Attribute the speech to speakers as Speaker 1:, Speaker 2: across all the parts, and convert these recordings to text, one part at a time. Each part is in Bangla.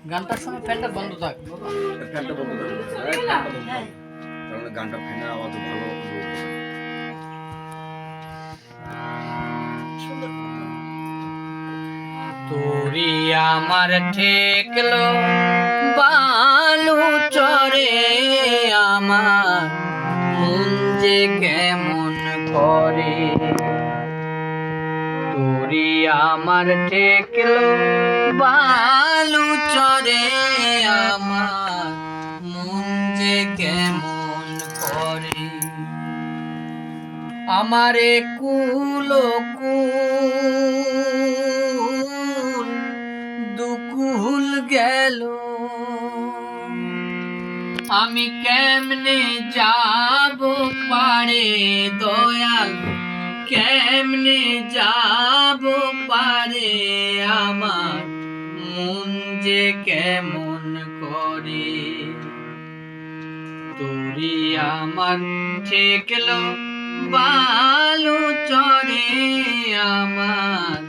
Speaker 1: গানটার সময় ফ্যানটা বন্ধ থাক বাবা।
Speaker 2: ফ্যানটা বন্ধ করে দেবো। ফ্যানটা বন্ধ করে দেবো। তাহলে গানটা ফ্যানের আওয়াজ ভালো অনুভব হবে।
Speaker 1: তোরি আমার ঠেকলো বালু চরে আমার মন যে কেমন করে। তোরি আমার ঠেকলো বালু চরে আমার মন যে কেমন করে। আমারে কুলো কুল দুকুল গেল, আমি কেমনে যাব পারে দয়াল, কেমনে যাব পারে আমার মন যে কেমন করে। তোরি আমার ঠেকলো বালু চরে আমার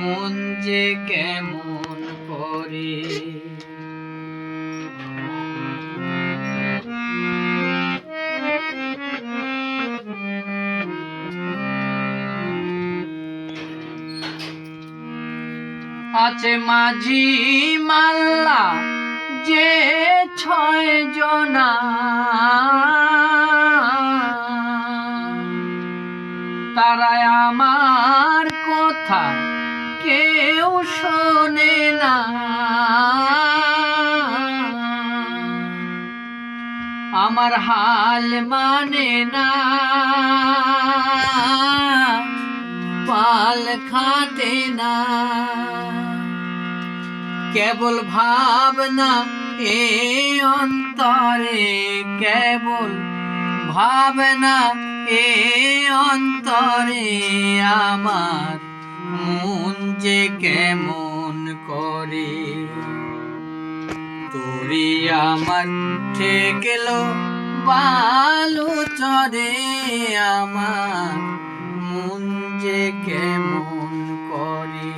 Speaker 1: মন যে কেমন করে। আছে মাঝি মাল্লা যে 6 জনা, তারা আমার কথা কেউ শোনে না। আমার হাল মানে না, পাল খাটে না, কেবল ভাবনা এ অন্তরে, কেবল ভাবনা এ অন্তরে আমার মন যে কেমন করে। তোরি আমার ঠেকলো বালু চরে আমার মন যে কেমন করে।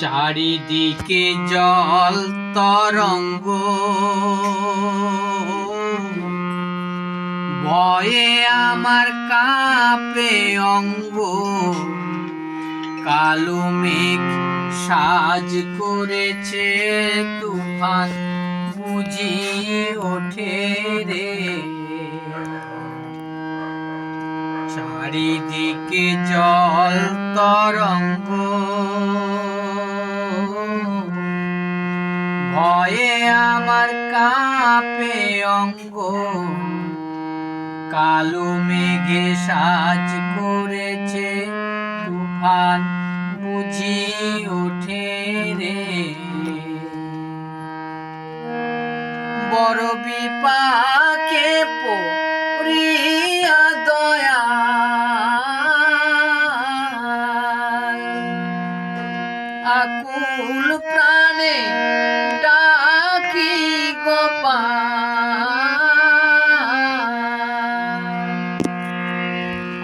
Speaker 1: চারিদিকে জল তরঙ্গ, ভয়ে আমার কাঁপে অঙ্গ, কালো মেঘ সাজ করেছে তুফান বুঝি ওঠে রে। চারিদিকে জল তরঙ্গ, ভয়ে আমার কাঁপে অঙ্গ, কালো মেঘে সাজ করেছে তুফান বুঝি ওঠে রে। বড় বিপাকে পড়িয়া দয়াল, আকুল প্রাণে ডাকি গোপাল,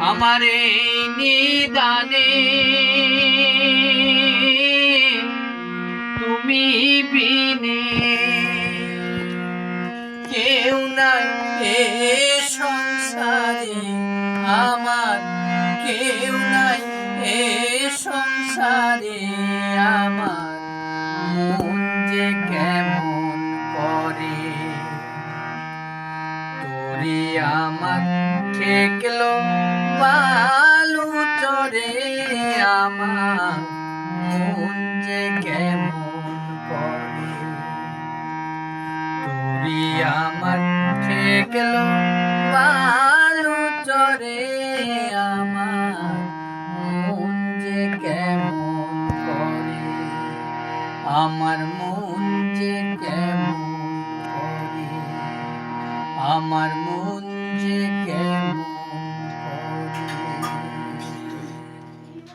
Speaker 1: আমার এই নিদানে তুমি বিনে কেউ নাই এ সংসারে, আমার কেউ নাই এ সংসারে আমার মন যে কেমন করে। তোরি আমার ঠেকলো বালু চরে আমার মন যে কেমন করে। তোরি আমার ঠেকলো বালু চরে আমার মন যে কেমন করে। আমার মন যে কেমন করে, আমার মন যে কেমন